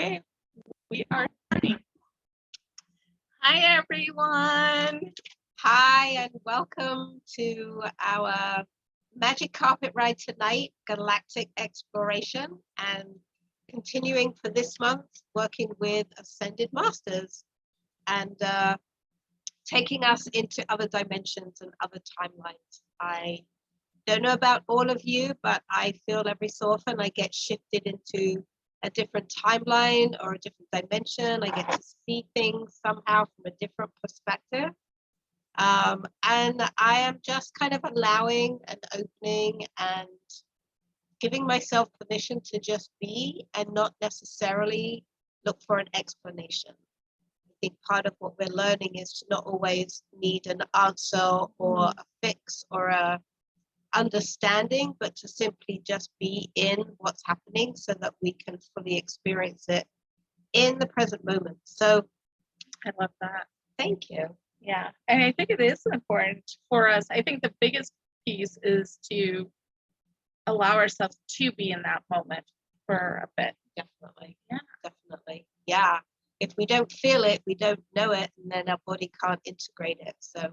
Okay, we are starting. Hi, everyone. Hi, and welcome to our magic carpet ride tonight, Galactic Exploration, and continuing for this month, working with Ascended Masters and taking us into other dimensions and other timelines. I don't know about all of you, but I feel every so often I get shifted into a different timeline or a different dimension. I get to see things somehow from a different perspective. And I am just kind of allowing and opening and giving myself permission to just be and not necessarily look for an explanation. I think part of what we're learning is to not always need an answer or a fix or a understanding, but to simply just be in what's happening so that we can fully experience it in the present moment. So I love that. thank you. Yeah, and I think it is important for us. I think the biggest piece is to allow ourselves to be in that moment for a bit. Definitely. Yeah. Definitely. Yeah. If we don't feel it, we don't know it, and then our body can't integrate it. So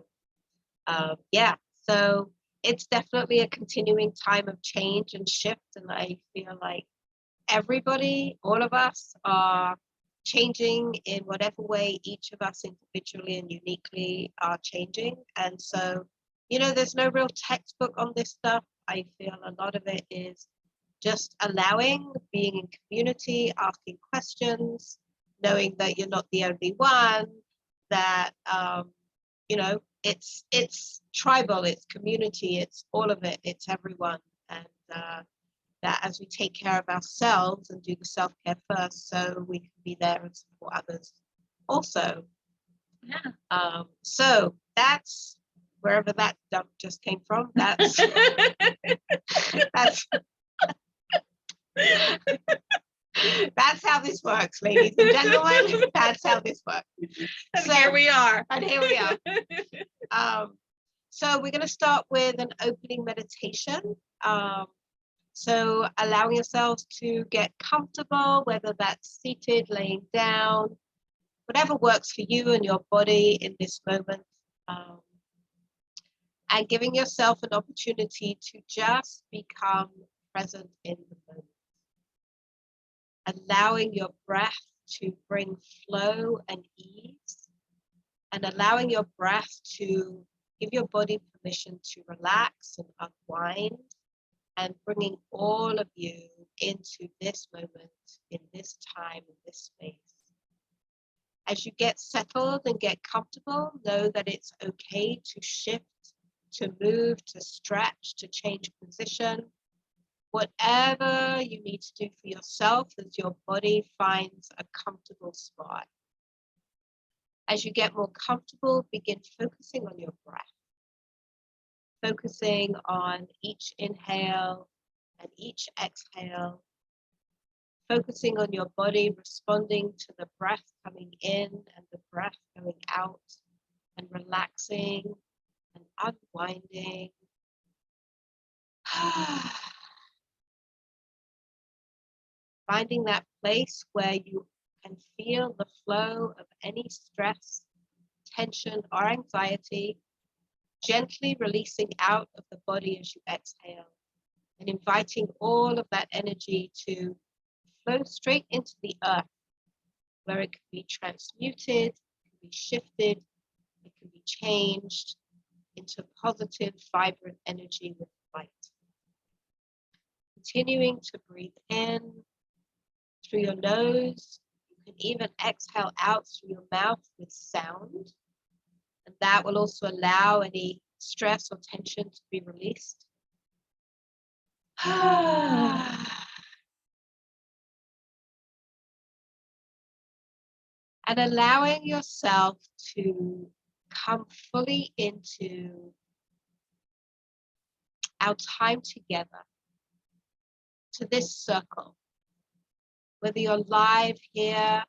yeah. So it's definitely a continuing time of change and shift. And I feel like everybody, all of us are changing in whatever way each of us individually and uniquely are changing. And so, there's no real textbook on this stuff. I feel a lot of it is just allowing, being in community, asking questions, knowing that you're not the only one, that, it's tribal, it's community, it's all of it, it's everyone. And that as we take care of ourselves and do the self-care first, so we can be there and support others also. Yeah. So that's wherever that dump just came from. That's that's how this works, ladies and gentlemen. That's how this works. And so, here we are. And here we are. So we're going to start with an opening meditation. So allowing yourselves to get comfortable, whether that's seated, laying down, whatever works for you and your body in this moment. And giving yourself an opportunity to just become present in the moment. Allowing your breath to bring flow and ease, and allowing your breath to give your body permission to relax and unwind, and bringing all of you into this moment, in this time, in this space. As you get settled and get comfortable, know that it's okay to shift, to move, to stretch, to change position. Whatever you need to do for yourself as your body finds a comfortable spot. As you get more comfortable, begin focusing on your breath. Focusing on each inhale and each exhale. Focusing on your body responding to the breath coming in and the breath going out, and relaxing and unwinding. Finding that place where you can feel the flow of any stress, tension, or anxiety, gently releasing out of the body as you exhale, and inviting all of that energy to flow straight into the earth, where it can be transmuted, it can be shifted, it can be changed into positive, vibrant energy with light. Continuing to breathe in through your nose. You can even exhale out through your mouth with sound. And that will also allow any stress or tension to be released. And allowing yourself to come fully into our time together, to this circle. Whether you're live here,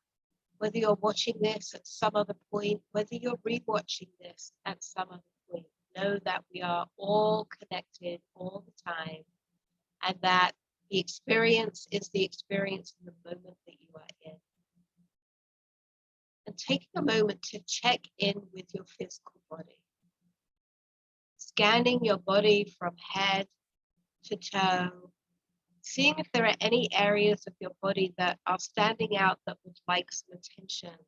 whether you're watching this at some other point, whether you're rewatching this at some other point, know that we are all connected all the time, and that the experience is the experience in the moment that you are in. and taking a moment to check in with your physical body. Scanning your body from head to toe, seeing if there are any areas of your body that are standing out that would like some attention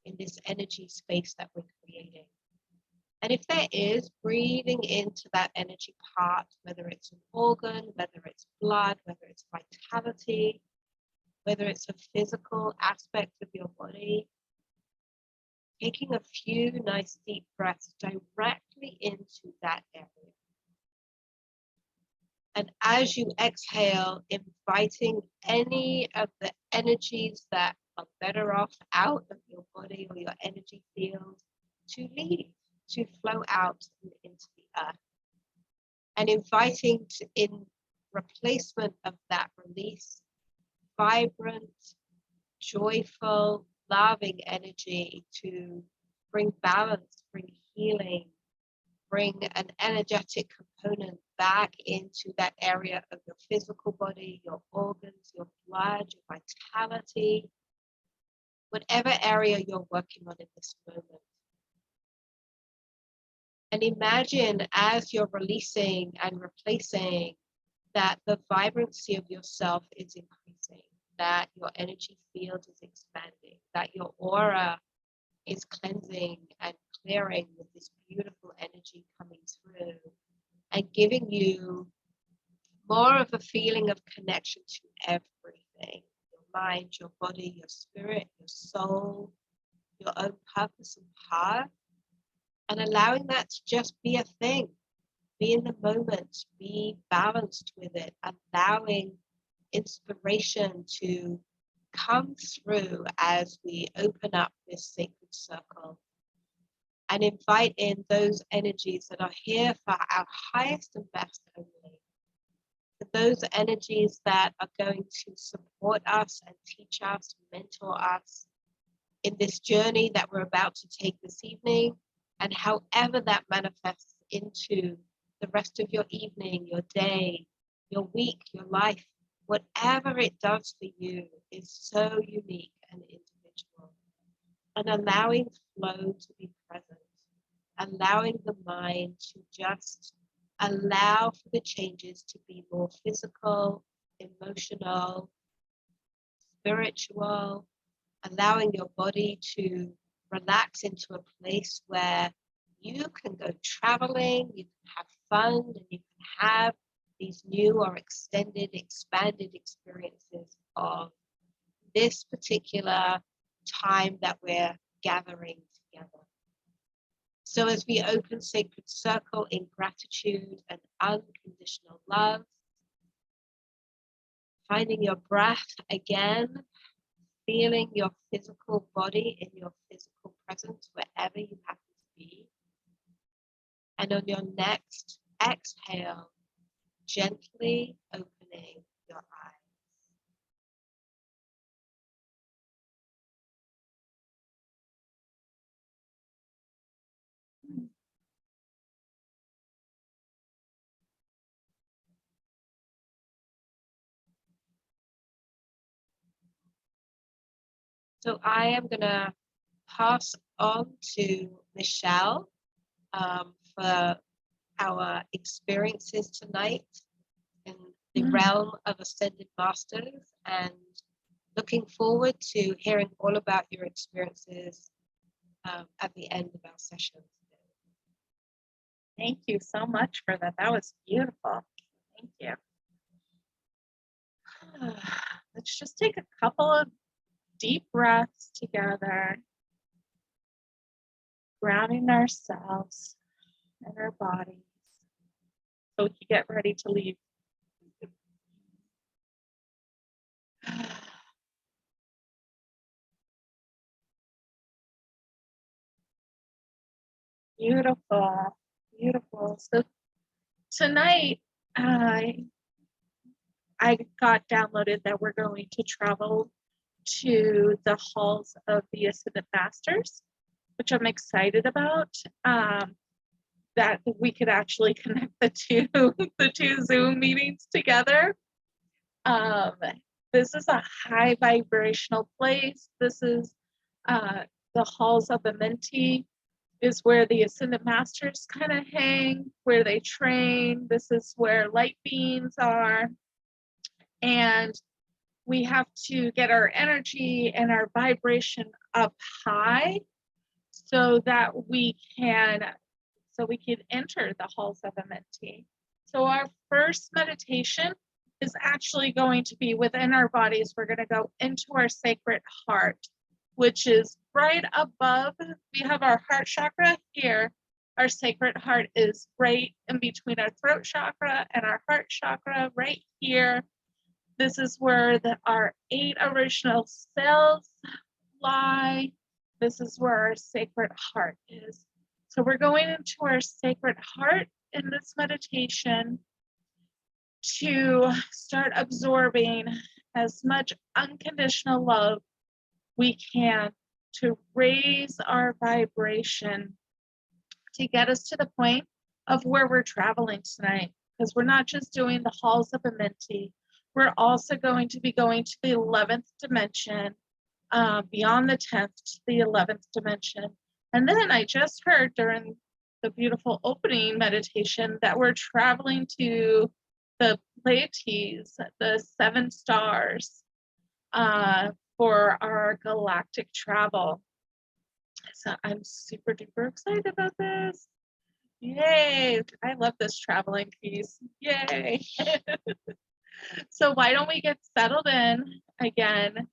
in this energy space that we're creating. And if there is, breathing into that energy part, whether it's an organ, whether it's blood, whether it's vitality, whether it's a physical aspect of your body, taking a few nice deep breaths directly into that area. And as you exhale, inviting any of the energies that are better off out of your body or your energy field to leave, to flow out and into the earth. And inviting in replacement of that release, vibrant, joyful, loving energy to bring balance, bring healing, bring an energetic component back into that area of your physical body, your organs, your blood, your vitality, whatever area you're working on in this moment. And imagine as you're releasing and replacing that the vibrancy of yourself is increasing, that your energy field is expanding, that your aura is cleansing and clearing with this beautiful energy coming through and giving you more of a feeling of connection to everything, your mind, your body, your spirit, your soul, your own purpose and path, and allowing that to just be a thing, be in the moment, be balanced with it, allowing inspiration to come through as we open up this sacred circle and invite in those energies that are here for our highest and best only. For those energies that are going to support us and teach us, mentor us in this journey that we're about to take this evening, and however that manifests into the rest of your evening, your day, your week, your life, whatever it does for you is so unique and individual. And allowing flow to be present, allowing the mind to just allow for the changes to be more physical, emotional, spiritual, allowing your body to relax into a place where you can go traveling, you can have fun, and you can have these new or extended, expanded experiences of this particular time that we're gathering together. So as we open Sacred Circle in gratitude and unconditional love, finding your breath again, feeling your physical body in your physical presence wherever you happen to be. And on your next exhale, gently opening your eyes. So I am going to pass on to Michelle for our experiences tonight in the realm of Ascended Masters, and looking forward to hearing all about your experiences at the end of our session. Thank you so much for that. That was beautiful. Thank you. Let's just take a couple of deep breaths together, grounding ourselves and our bodies so we can get ready to leave. Beautiful, beautiful. So tonight, I got downloaded that we're going to travel to the Halls of the Ascended Masters, which I'm excited about. That we could actually connect the two Zoom meetings together. This is a high vibrational place. This is the Halls of Amenti is where the Ascended Masters kind of hang, where they train. This is where light beings are. And we have to get our energy and our vibration up high so that we can enter the Halls of Amenti. So our first meditation is actually going to be within our bodies. We're going to go into our sacred heart, which is right above. We have our heart chakra here. Our sacred heart is right in between our throat chakra and our heart chakra right here. This is where our 8 original cells lie. This is where our sacred heart is. So we're going into our sacred heart in this meditation to start absorbing as much unconditional love we can to raise our vibration to get us to the point of where we're traveling tonight. Because we're not just doing the Halls of Amenti, we're also going to be going to the 11th dimension, beyond the 10th to the 11th dimension. And then I just heard during the beautiful opening meditation that we're traveling to the Pleiades, the 7 stars, for our galactic travel. So I'm super duper excited about this. Yay! I love this traveling piece. Yay! So why don't we get settled in again,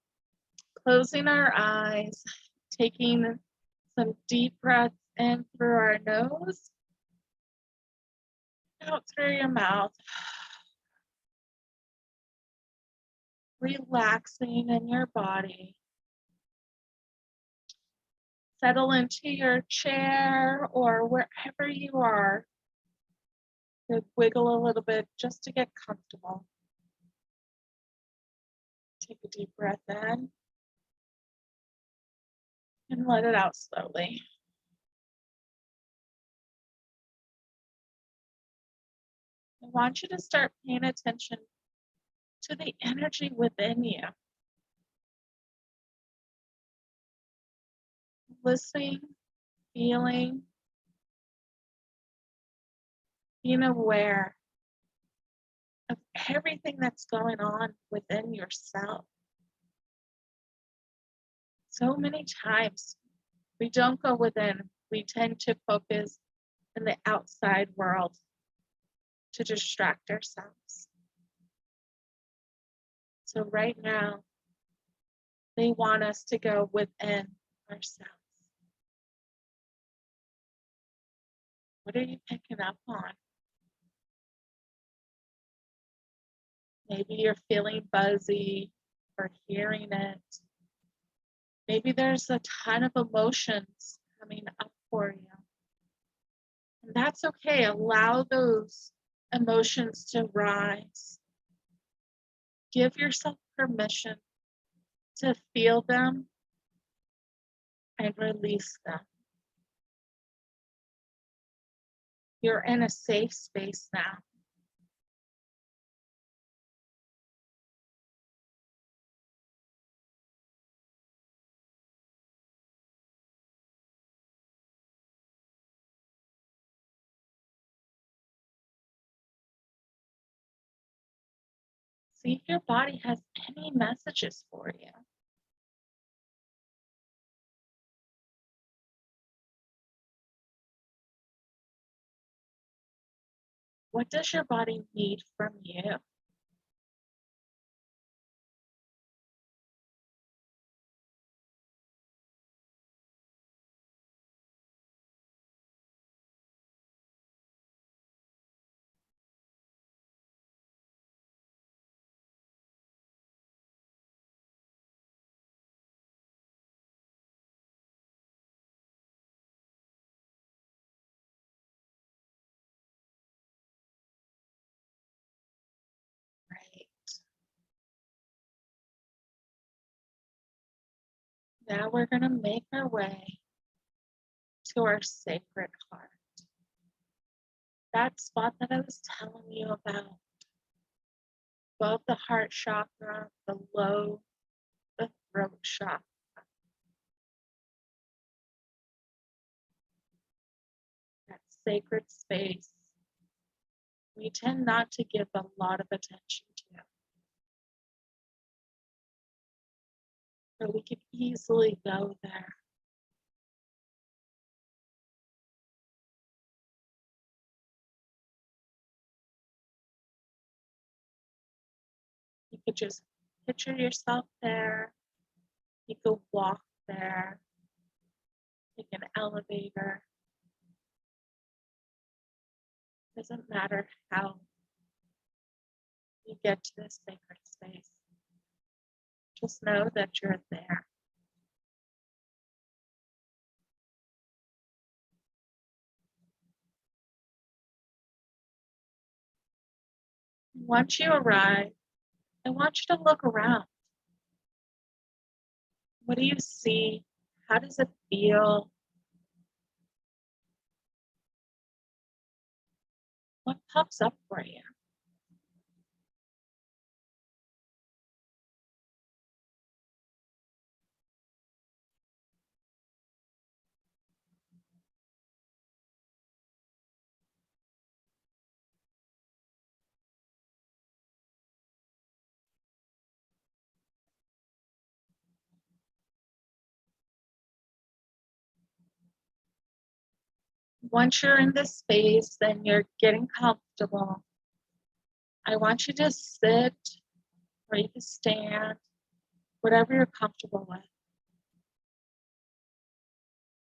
closing our eyes, taking some deep breaths in through our nose, out through your mouth. Relaxing in your body. Settle into your chair or wherever you are. You wiggle a little bit just to get comfortable. Take a deep breath in and let it out slowly. I want you to start paying attention to the energy within you. Listening, feeling, being aware of everything that's going on within yourself. So many times we don't go within, we tend to focus in the outside world to distract ourselves. So right now, they want us to go within ourselves. What are you picking up on? Maybe you're feeling buzzy or hearing it. Maybe there's a ton of emotions coming up for you. And that's okay. Allow those emotions to rise. Give yourself permission to feel them and release them. You're in a safe space now. See if your body has any messages for you. What does your body need from you? Right. Now we're going to make our way to our sacred heart. That spot that I was telling you about, above the heart chakra, below the throat chakra. sacred space we tend not to give a lot of attention to. But we could easily go there. You could just picture yourself there. You could walk there, take an elevator. Doesn't matter how you get to this sacred space. Just know that you're there. Once you arrive, I want you to look around. What do you see? How does it feel? What pops up for you? Once you're in this space and you're getting comfortable, I want you to sit or you can stand, whatever you're comfortable with,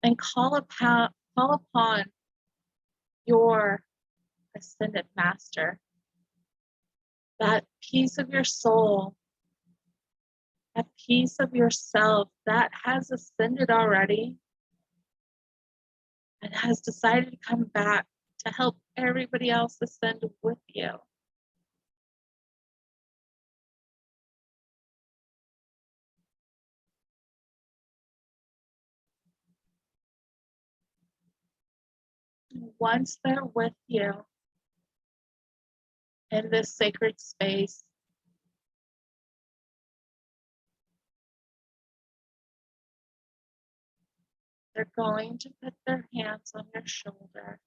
and call upon your ascended master, that piece of your soul, that piece of yourself that has ascended already and has decided to come back to help everybody else ascend with you. Once they're with you in this sacred space, they're going to put their hands on your shoulder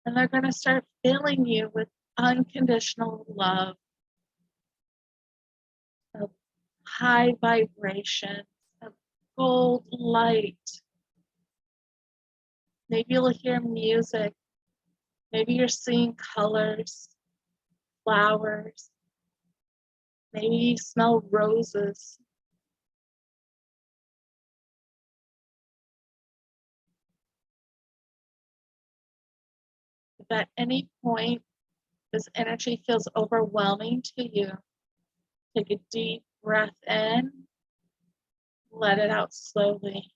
and they're going to start filling you with unconditional love, of high vibrations, of gold light. Maybe you'll hear music. Maybe you're seeing colors, flowers. Maybe you smell roses. If at any point this energy feels overwhelming to you, take a deep breath in, let it out slowly,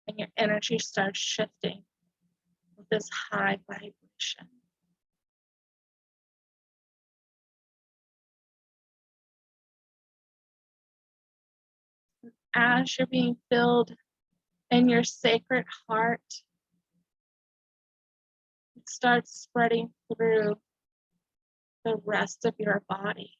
and your energy starts shifting with this high vibration. As you're being filled in your sacred heart, it starts spreading through the rest of your body.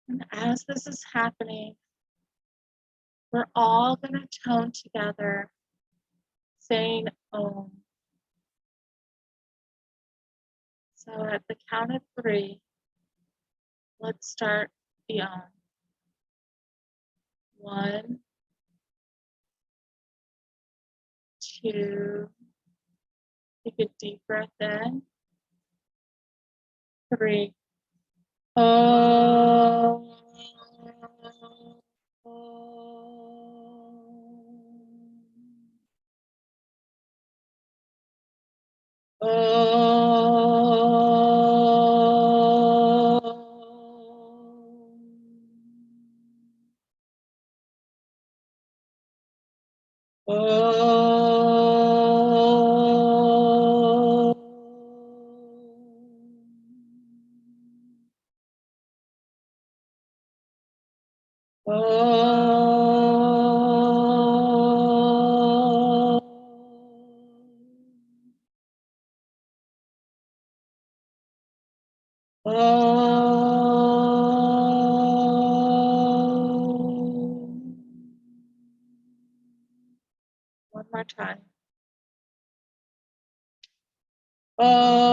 And as this is happening, we're all going to tone together, saying Om. So at the count of 3, let's start the Om. 1, 2, take a deep breath in. 3. Om. Oh. Oh. One more time. Oh.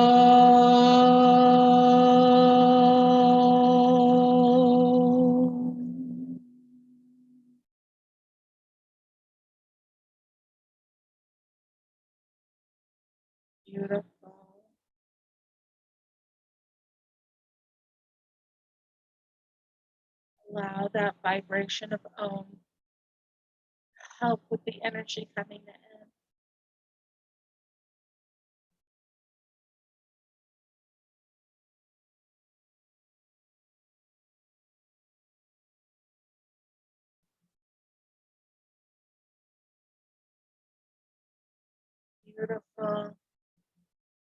Beautiful. Allow that vibration of Om help with the energy coming in. Beautiful.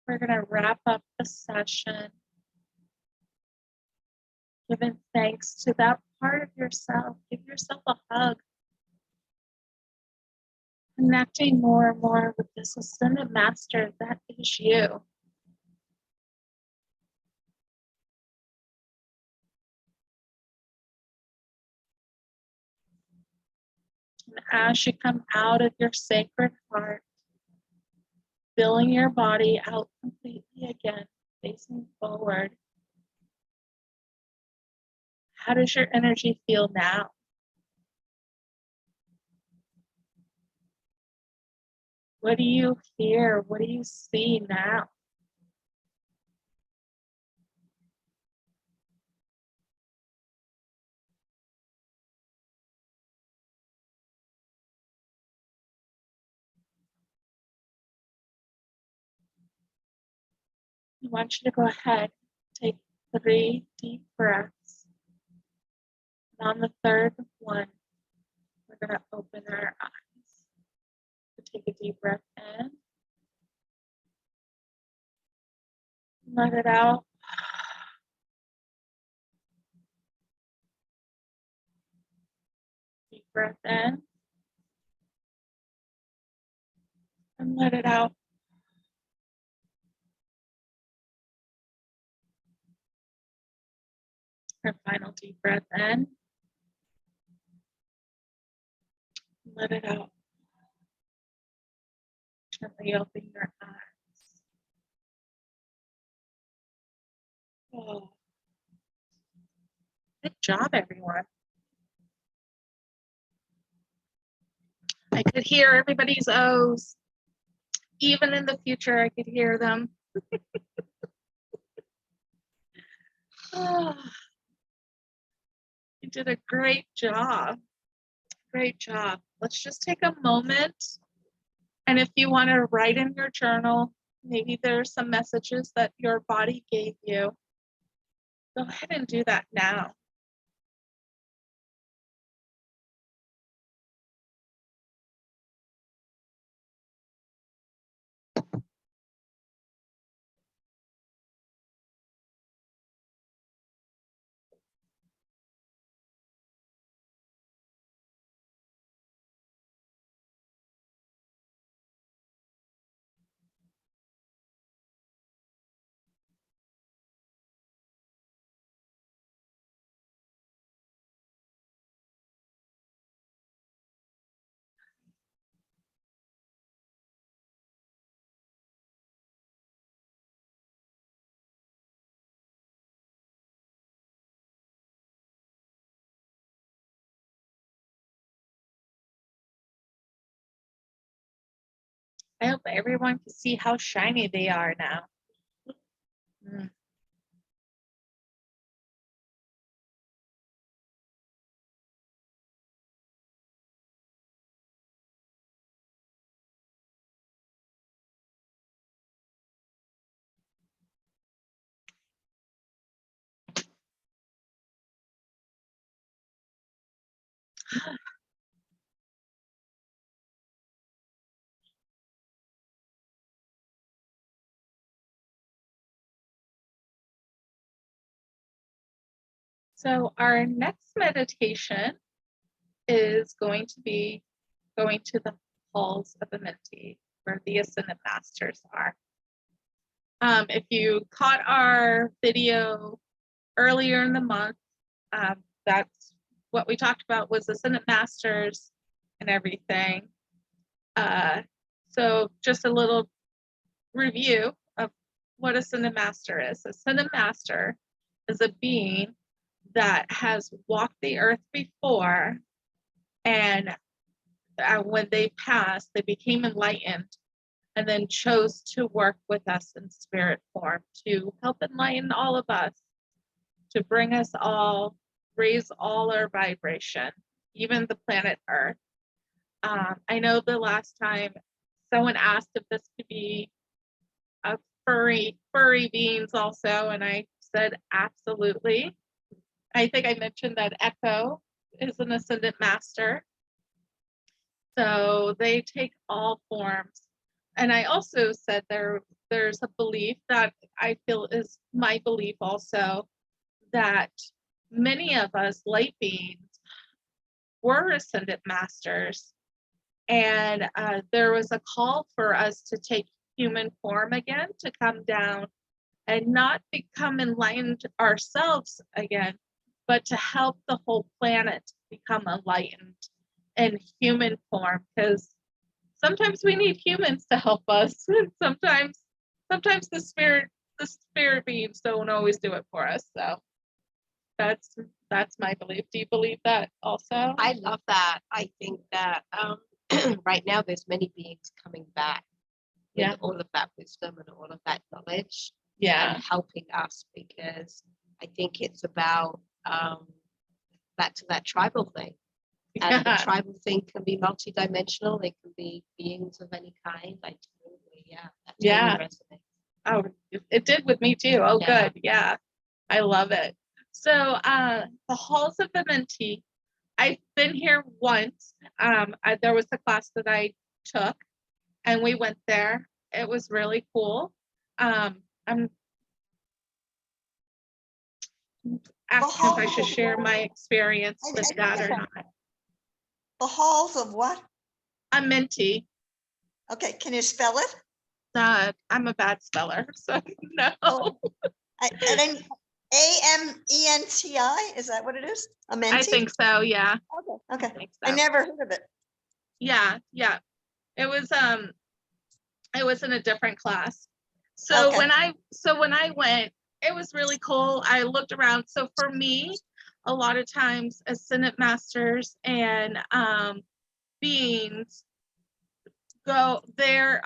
We're going to wrap up the session giving thanks to that part of yourself. Give yourself a hug. Connecting more and more with this ascended master that is you. And as you come out of your sacred heart, filling your body out completely again, facing forward. How does your energy feel now? What do you hear? What do you see now? I want you to go ahead, take 3 deep breaths. And on the third one, we're going to open our eyes. So take a deep breath in. Let it out. Deep breath in. And let it out. Our final deep breath in. Let it out. Gently open your eyes. Oh. Good job, everyone. I could hear everybody's O's. Even in the future, I could hear them. Oh, you did a great job. Great job. Let's just take a moment. And if you want to write in your journal, maybe there's some messages that your body gave you. Go ahead and do that now. I hope everyone can see how shiny they are now. Mm. So our next meditation is going to be going to the Halls of Amenti, where the Ascended Masters are. If you caught our video earlier in the month, that's what we talked about was Ascended Masters and everything. So just a little review of what Ascended Master is. Ascended Master is a being that has walked the earth before, and when they passed, they became enlightened and then chose to work with us in spirit form to help enlighten all of us, to bring us all, raise all our vibration, even the planet Earth. I know the last time someone asked if this could be a furry beings also, and I said absolutely. I think I mentioned that Echo is an Ascendant Master. So they take all forms. And I also said there's a belief that I feel is my belief also, that many of us light beings were Ascendant Masters. And there was a call for us to take human form again, to come down and not become enlightened ourselves again, but to help the whole planet become enlightened in human form, because sometimes we need humans to help us. sometimes the spirit beings don't always do it for us. So that's my belief. Do you believe that also? I love that. I think that right now there's many beings coming back with all of that wisdom and all of that knowledge, and helping us, because I think it's about back to that tribal thing. And the tribal thing can be multidimensional. It can be beings of any kind. I totally, that totally resonates. Oh, it did with me too. Oh, good. Yeah, I love it. So the Halls of Amenti, I've been here once. There was a class that I took, and we went there. It was really cool. I'm asking if I should share my experience with that or not. The Halls of what? Amenti. Okay, can you spell it? I'm a bad speller, so no. Oh, and then Amenti, is that what it is? Amenti? I think so, yeah. Okay. I I never heard of it. Yeah. It was in a different class. So when I went, it was really cool. I looked around. So for me, a lot of times Ascendant Masters and beings go there,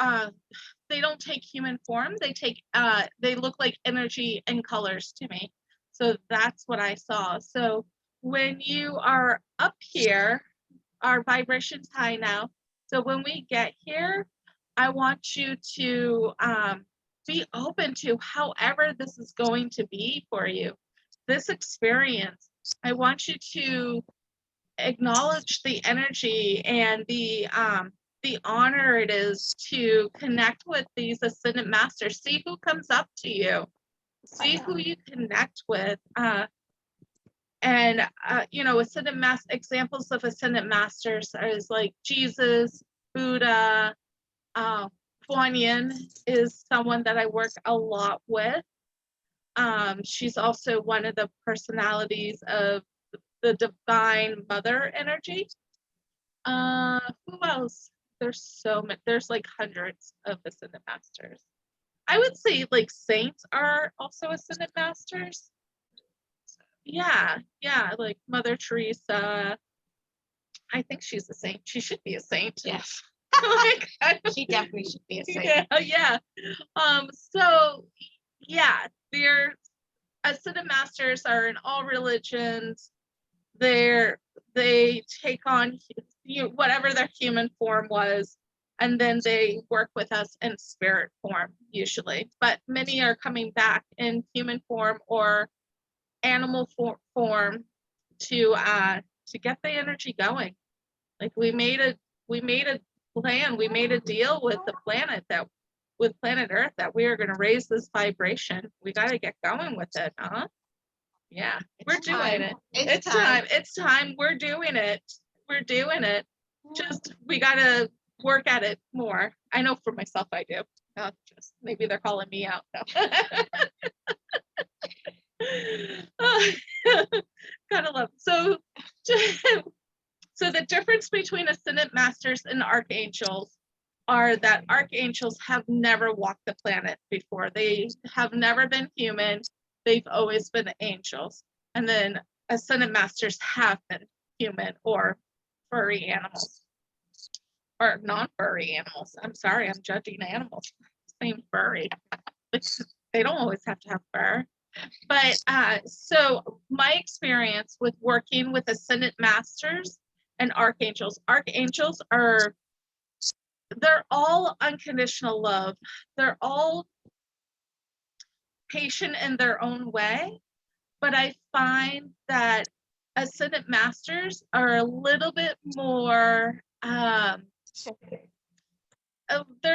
they don't take human form. They look like energy and colors to me. So that's what I saw. So when you are up here, our vibration's high now. So when we get here, I want you to be open to however this is going to be for you. This experience, I want you to acknowledge the energy and the honor it is to connect with these Ascendant Masters. See who comes up to you. See who you connect with. Examples of Ascendant Masters is like Jesus, Buddha. Kuan Yin is someone that I work a lot with. She's also one of the personalities of the Divine Mother energy. Who else? There's so many. There's like hundreds of Ascendant Masters. I would say like saints are also Ascendant Masters. Yeah, like Mother Teresa. I think she's a saint. She should be a saint. Yes. She definitely should be a saint. Yeah. So their Ascendant Masters are in all religions. They take on whatever their human form was, and then they work with us in spirit form usually. But many are coming back in human form or animal form to get the energy going. Like we made a plan, we made a deal with the planet with planet Earth that we are going to raise this vibration. We got to get going with it, huh? Yeah, we're doing it. It's time. We're doing it. we're doing it. Just we gotta work at it more. I know for myself I do. Just maybe they're calling me out. No. Gotta love. So so the difference between ascended masters and archangels are that archangels have never walked the planet before. They have never been human. They've always been angels. And then ascended masters have been human or furry animals or non-furry animals. I'm sorry, I'm judging animals. Same furry. They don't always have to have fur. But so my experience with working with ascended masters and archangels are, they're all unconditional love. They're all patient in their own way. But I find that ascended masters are a little bit more, they're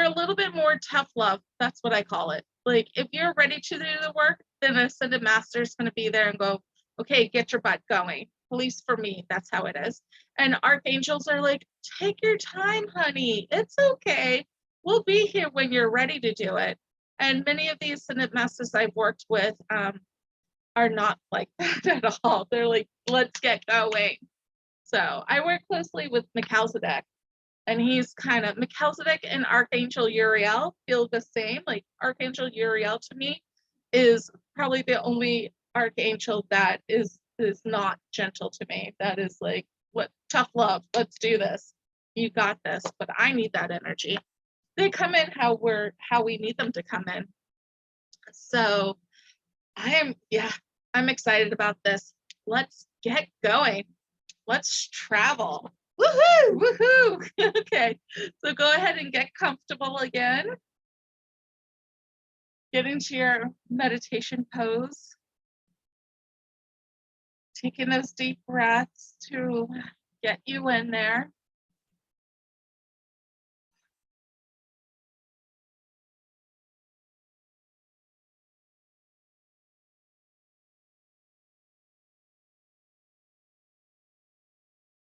a little bit more tough love. That's what I call it. Like if you're ready to do the work, then an ascended master is going to be there and go, okay, get your butt going. At least for me, that's how it is. And archangels are like, take your time, honey. It's okay. We'll be here when you're ready to do it. And many of the ascended masters I've worked with are not like that at all. They're like, let's get going. So I work closely with Melchizedek. And he's kind of, Melchizedek and Archangel Uriel feel the same. Like Archangel Uriel to me is probably the only archangel that is not gentle to me. That is like, what, tough love, let's do this. You got this, but I need that energy. They come in how we need them to come in. So I'm excited about this. Let's get going. Let's travel. Woohoo! Woohoo! Okay, so go ahead and get comfortable again. Get into your meditation pose. Taking those deep breaths to get you in there.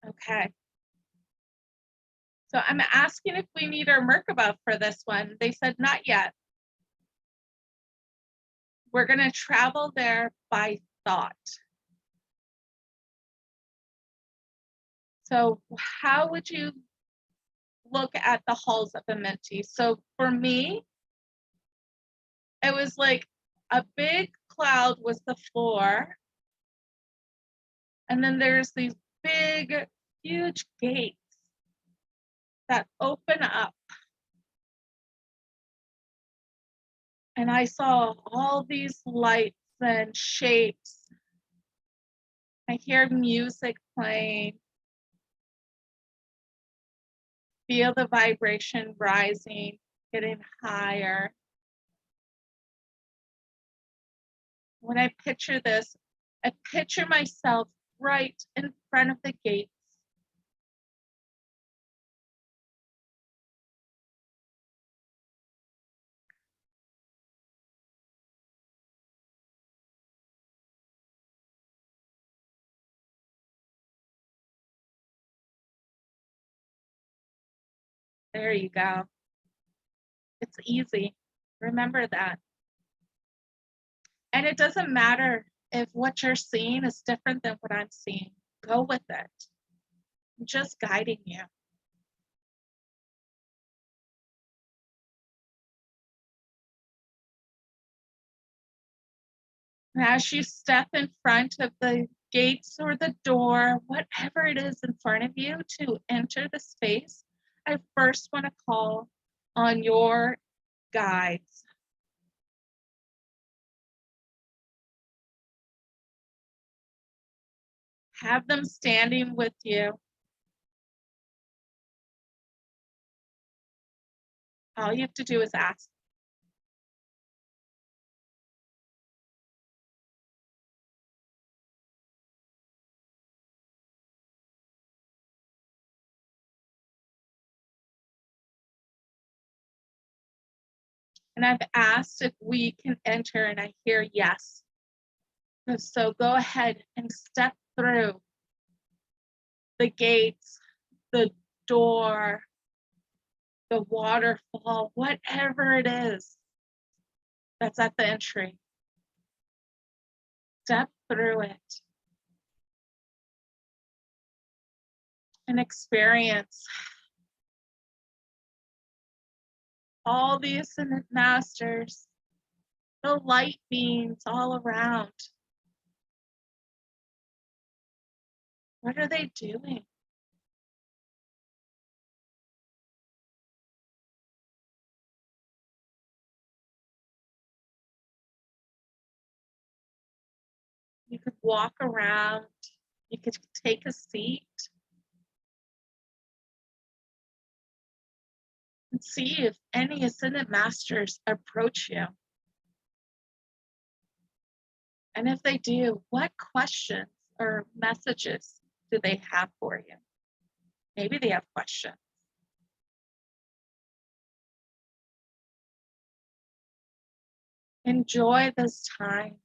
Okay. So I'm asking if we need our Merkaba for this one. They said not yet. We're going to travel there by thought. So how would you look at the Halls of Amenti? So for me, it was like a big cloud was the floor. And then there's these big, huge gates that open up. And I saw all these lights and shapes. I hear music playing. Feel the vibration rising, getting higher. When I picture this, I picture myself right in front of the gates. There you go. It's easy. Remember that. And it doesn't matter if what you're seeing is different than what I'm seeing. Go with it. I'm just guiding you. And as you step in front of the gates or the door, whatever it is in front of you to enter the space, I first want to call on your guides. Have them standing with you. All you have to do is ask. And I've asked if we can enter, and I hear yes. So go ahead and step through the gates the door, the waterfall, whatever it is that's at the entry. Step through it and experience all the ascended masters, the light beings all around. What are they doing? You could walk around, you could take a seat and see if any ascended masters approach you. And if they do, what questions or messages do they have for you? Maybe they have questions. Enjoy this time.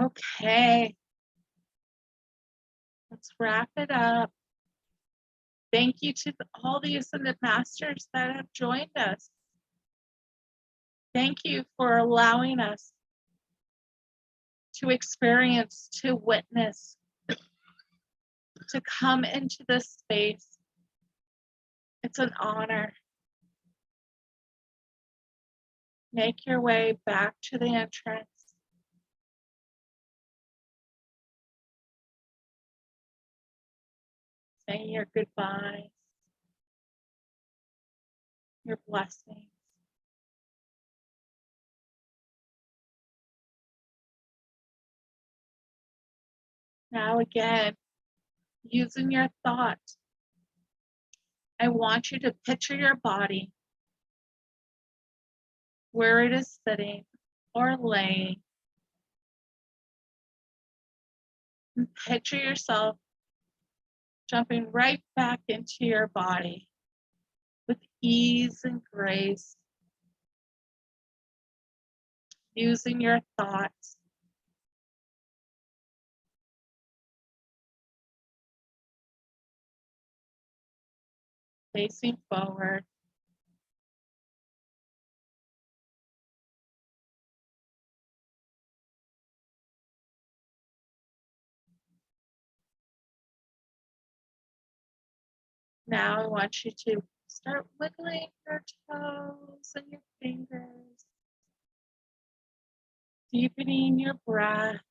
Okay, let's wrap it up. Thank you to all the ascended masters that have joined us. Thank you for allowing us to experience, to witness, to come into this space. It's an honor. Make your way back to the entrance. Say your goodbyes, your blessings. Now again, using your thought, I want you to picture your body, where it is sitting or laying. And picture yourself jumping right back into your body with ease and grace, using your thoughts. Facing forward. Now I want you to start wiggling your toes and your fingers, deepening your breath.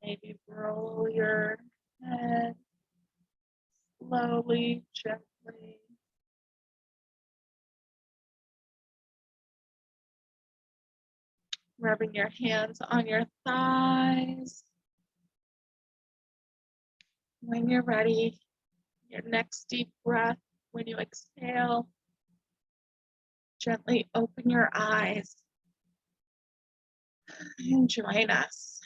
Maybe roll your head slowly, gently. Rubbing your hands on your thighs. When you're ready, your next deep breath, when you exhale, gently open your eyes and join us.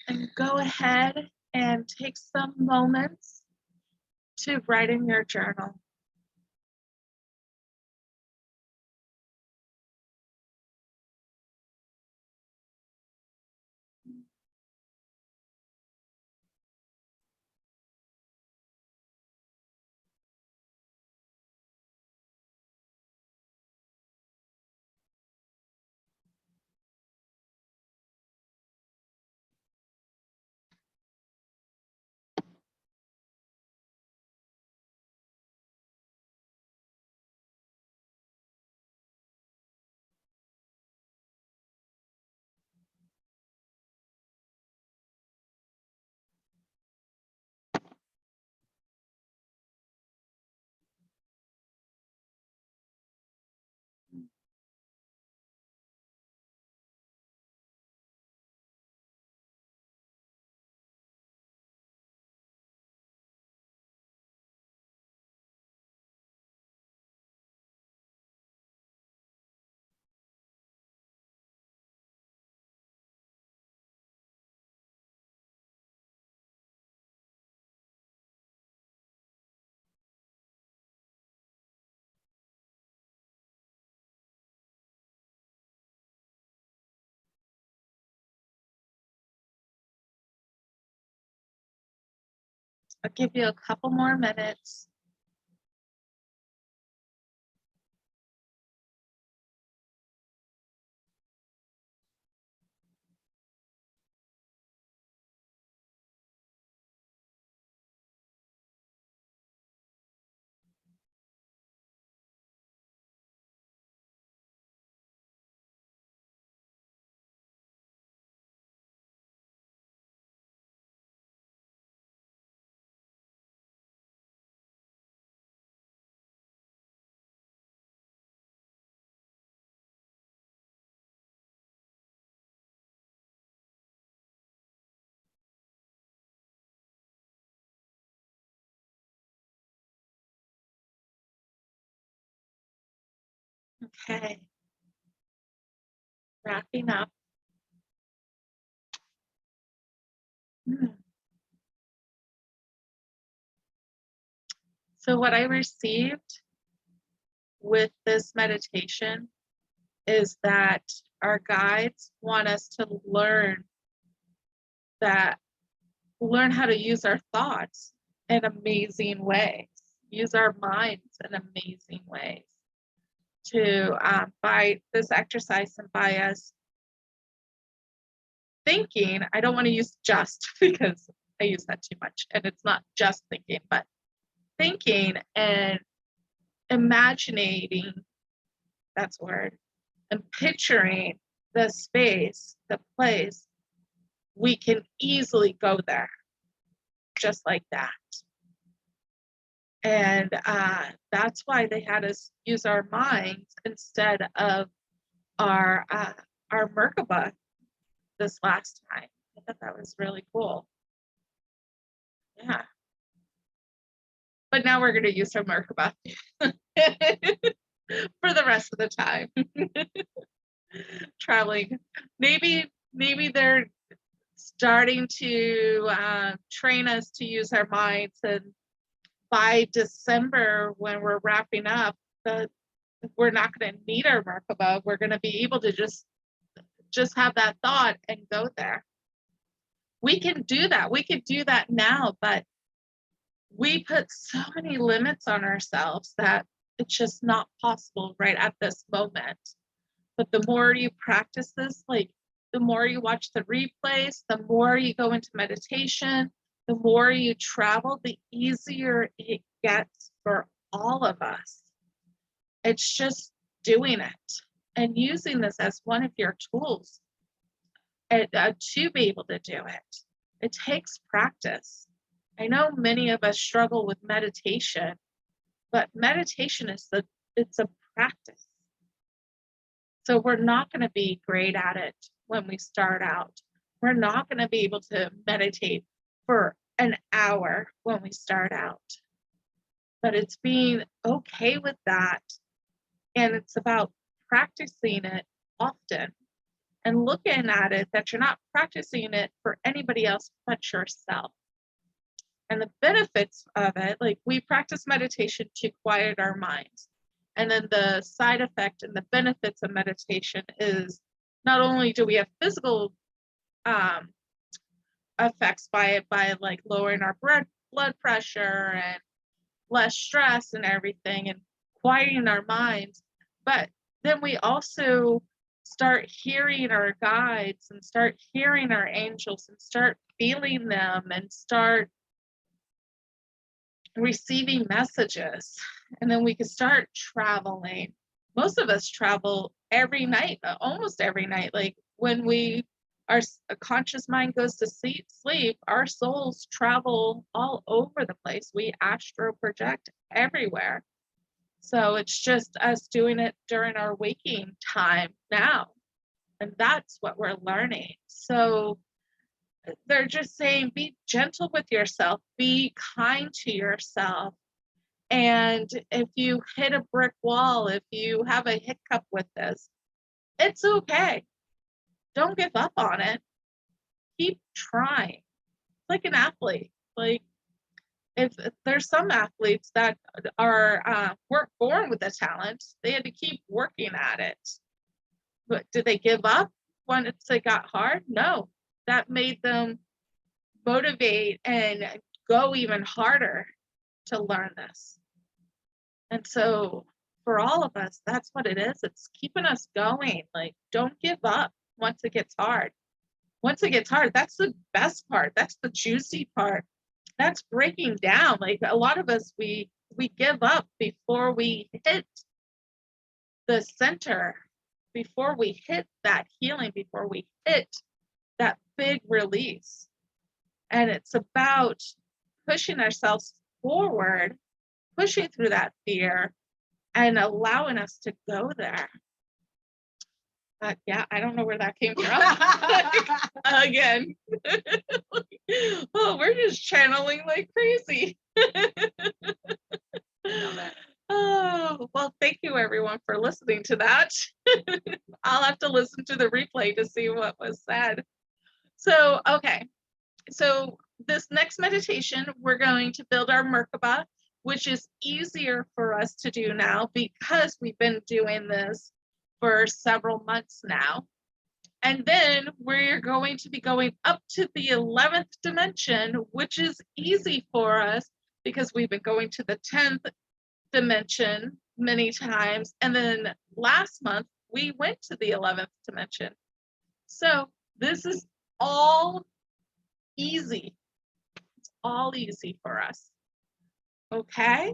And go ahead and take some moments to write in your journal. I'll give you a couple more minutes. Okay. Wrapping up. So what I received with this meditation is that our guides want us to learn how to use our thoughts in amazing ways, use our minds in amazing ways to by this exercise and by us thinking. I don't want to use just because I use that too much, and it's not just thinking, but thinking and imagining, that's a word, and picturing the space, the place, we can easily go there just like that. And that's why they had us use our minds instead of our Merkaba this last time. I thought that was really cool. Yeah. But now we're going to use our Merkaba for the rest of the time. Traveling. Maybe they're starting to train us to use our minds, and by December when we're wrapping up, we're not going to need our Merkaba. We're going to be able to just have that thought and go there. We can do that. We could do that now, but we put so many limits on ourselves that it's just not possible right at this moment. But the more you practice this, like the more you watch the replays, the more you go into meditation, the more you travel, the easier it gets for all of us. It's just doing it and using this as one of your tools to be able to do it. It takes practice. I know many of us struggle with meditation, but meditation it's a practice. So we're not going to be great at it when we start out. We're not going to be able to meditate for an hour when we start out. but it's being okay with that. And it's about practicing it often and looking at it that you're not practicing it for anybody else but yourself. And the benefits of it, like we practice meditation to quiet our minds. And then the side effect and the benefits of meditation is not only do we have physical effects by it, by like lowering our blood pressure and less stress and everything and quieting our minds, but then we also start hearing our guides and start hearing our angels and start feeling them and start receiving messages. And then we can start traveling. Most of us travel every night, almost every night. Like when our conscious mind goes to sleep, our souls travel all over the place. We astral project everywhere. So it's just us doing it during our waking time now. And that's what we're learning. So they're just saying, be gentle with yourself, be kind to yourself. And if you hit a brick wall, if you have a hiccup with this, it's okay. Don't give up on it. Keep trying. Like an athlete. Like if there's some athletes that weren't born with a talent, they had to keep working at it. But did they give up once it got hard? No. That made them motivate and go even harder to learn this. And so for all of us, that's what it is. It's keeping us going. Like, don't give up once it gets hard. Once it gets hard, that's the best part. That's the juicy part. That's breaking down. Like a lot of us, we give up before we hit the center, before we hit that healing, before we hit that big release. And it's about pushing ourselves forward, pushing through that fear and allowing us to go there. Yeah, I don't know where that came from. Again. Oh, we're just channeling like crazy. Oh, well, thank you everyone for listening to that. I'll have to listen to the replay to see what was said. So, okay. So this next meditation, we're going to build our Merkaba, which is easier for us to do now because we've been doing this for several months now. And then we're going to be going up to the 11th dimension, which is easy for us because we've been going to the 10th dimension many times. And then last month, we went to the 11th dimension. So this is all easy. It's all easy for us. Okay?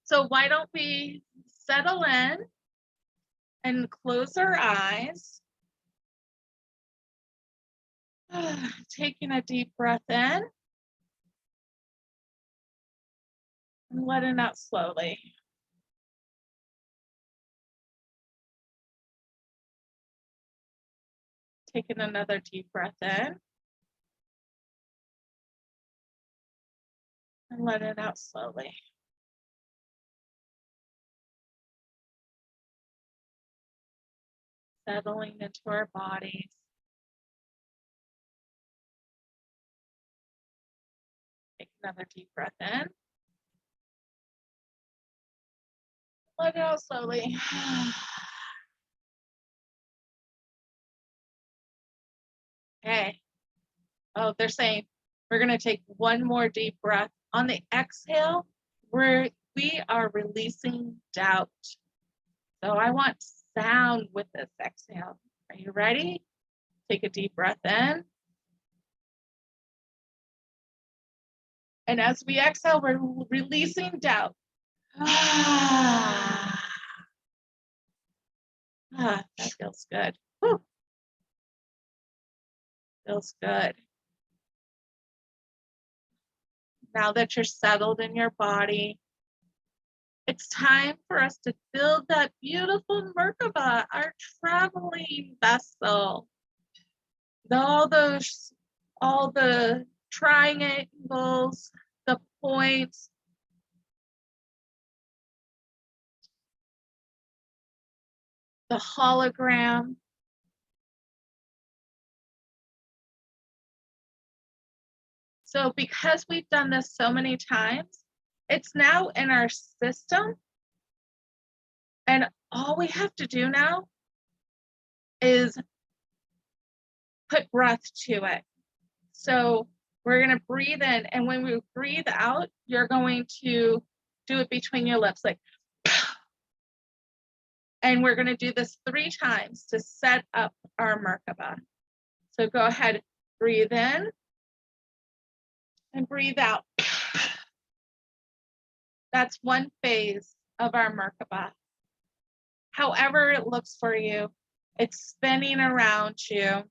So why don't we settle in and close our eyes. Taking a deep breath in and letting out slowly. Taking another deep breath in and letting it out slowly. Settling into our bodies. Take another deep breath in. Let it out slowly. Okay. Oh, they're saying we're going to take one more deep breath. On the exhale, we are releasing doubt. So I want sound with this exhale. Are you ready? Take a deep breath in. And as we exhale, we're releasing doubt. That feels good. Whew. Feels good. Now that you're settled in your body, it's time for us to build that beautiful Merkaba, our traveling vessel. All the triangles, the points, the hologram. So because we've done this so many times, it's now in our system. And all we have to do now is put breath to it. So we're going to breathe in, and when we breathe out, you're going to do it between your lips, like, and we're going to do this 3 times to set up our Merkaba. So go ahead, breathe in and breathe out. That's one phase of our Merkaba. However it looks for you, it's spinning around you.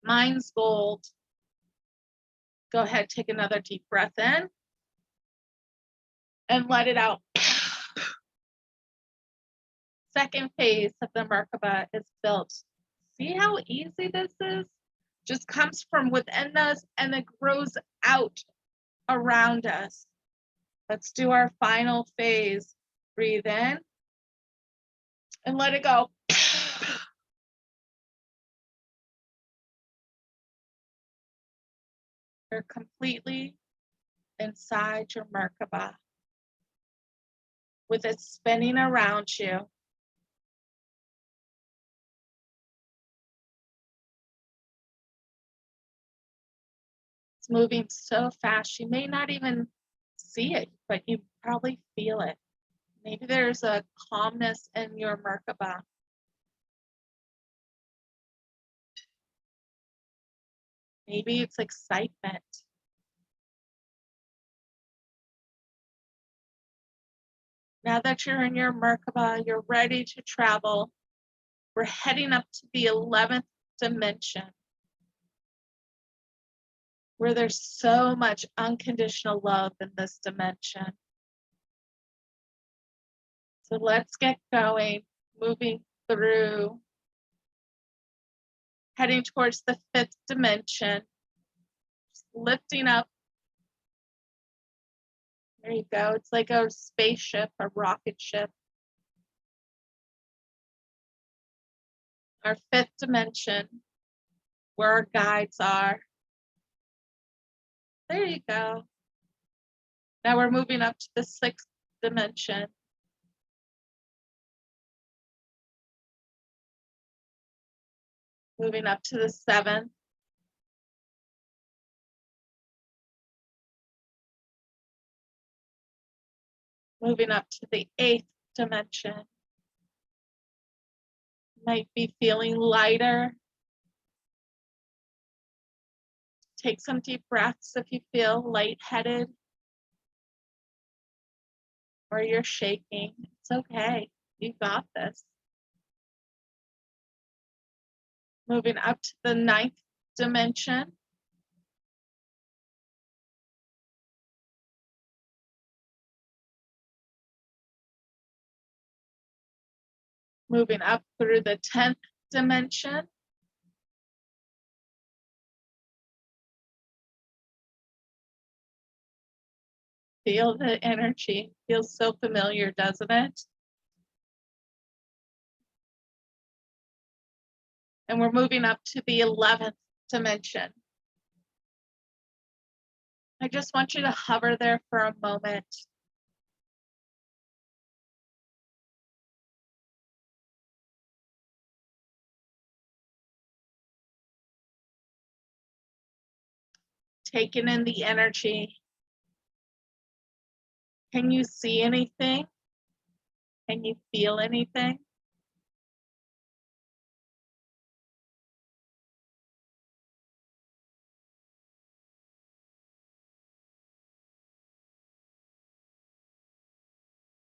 Mine's gold. Go ahead, take another deep breath in and let it out. Second phase of the Merkaba is built. See how easy this is? Just comes from within us and it grows out around us. Let's do our final phase. Breathe in and let it go. You're completely inside your Merkaba with it spinning around you. It's moving so fast, you may not even see it, but you probably feel it. Maybe there's a calmness in your Merkaba. Maybe it's excitement. Now that you're in your Merkaba, you're ready to travel. We're heading up to the 11th dimension, where there's so much unconditional love in this dimension. So let's get going, moving through, heading towards the 5th dimension, just lifting up. There you go. It's like a spaceship, a rocket ship. Our 5th dimension, where our guides are. There you go. Now we're moving up to the 6th dimension. Moving up to the 7th. Moving up to the 8th dimension. Might be feeling lighter. Take some deep breaths if you feel lightheaded or you're shaking. It's okay. You got this. Moving up to the 9th dimension. Moving up through the 10th dimension. Feel the energy. Feels so familiar, doesn't it? And we're moving up to the 11th dimension. I just want you to hover there for a moment. Taking in the energy. Can you see anything? Can you feel anything?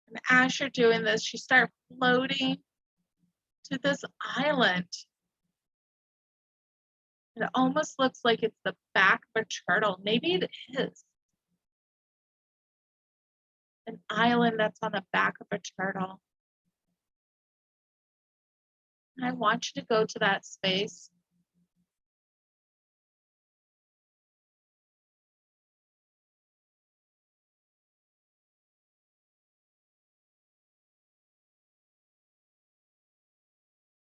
And as you're doing this, you start floating to this island. It almost looks like it's the back of a turtle. Maybe it is. An island that's on the back of a turtle. And I want you to go to that space.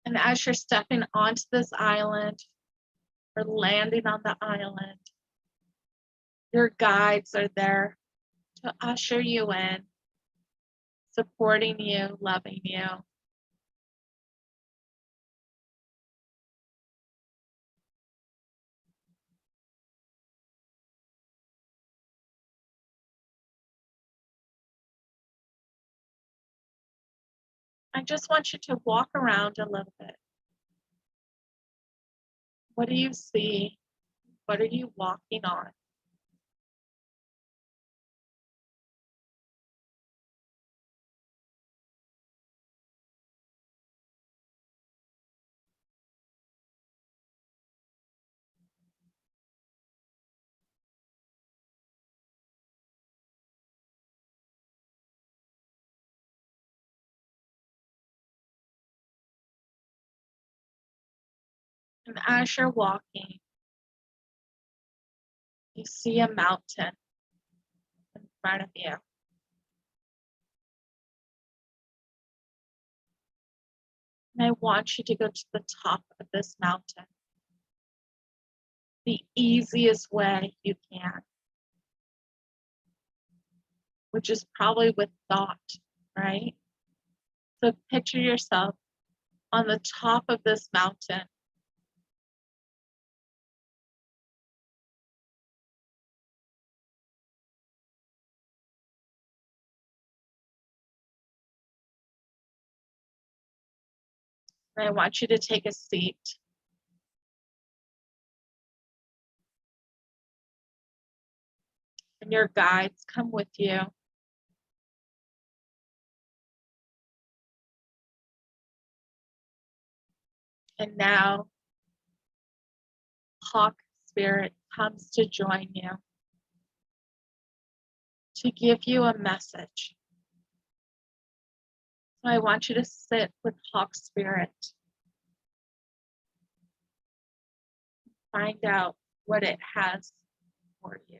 And as you're stepping onto this island or landing on the island, your guides are there to usher you in, supporting you, loving you. I just want you to walk around a little bit. What do you see? What are you walking on? And as you're walking, you see a mountain in front of you. And I want you to go to the top of this mountain the easiest way you can, which is probably with thought, right? So picture yourself on the top of this mountain. And I want you to take a seat. And your guides come with you. And now, Hawk Spirit comes to join you, to give you a message. So I want you to sit with Hawk Spirit. Find out what it has for you.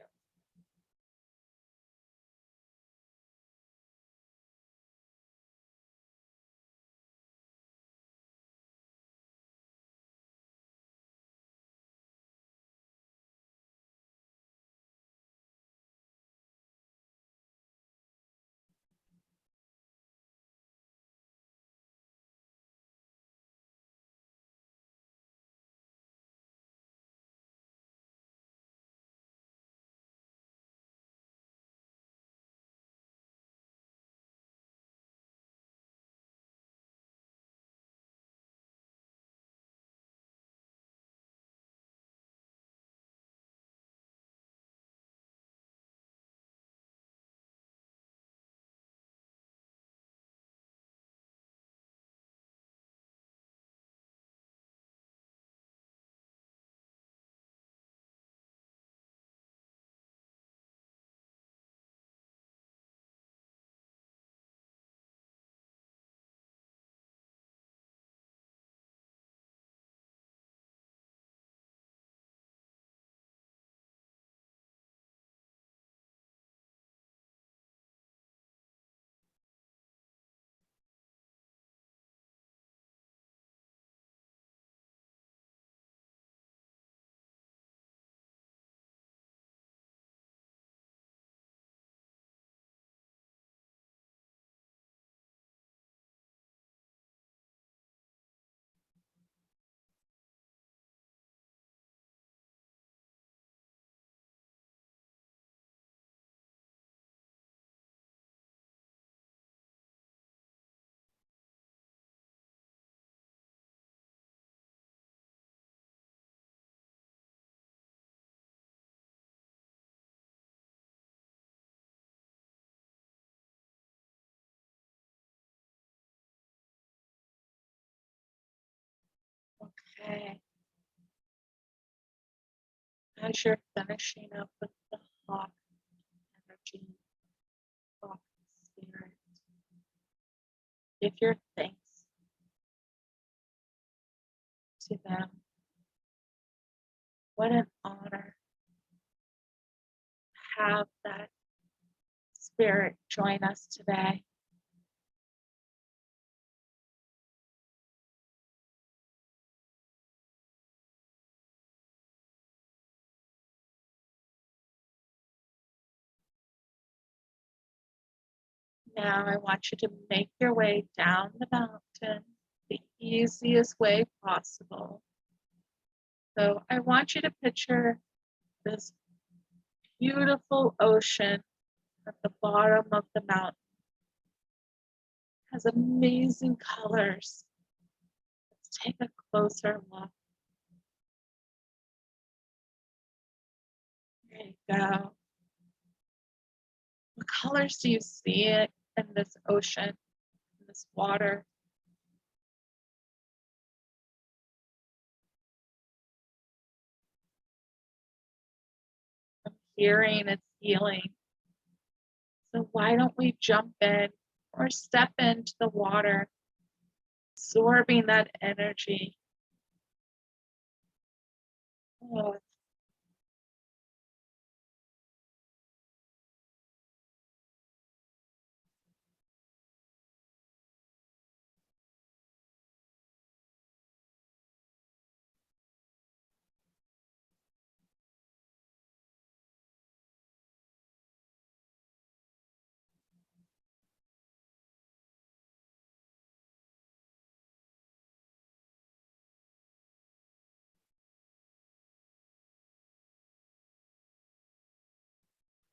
Okay. As you're finishing up with the Hawk energy, Hawk Spirit, give your thanks to them. What an honor to have that spirit join us today. Now I want you to make your way down the mountain the easiest way possible. So I want you to picture this beautiful ocean at the bottom of the mountain. It has amazing colors. Let's take a closer look. There you go. What colors do you see in this ocean, in this water? I'm hearing it's healing. So why don't we jump in or step into the water, absorbing that energy? Oh,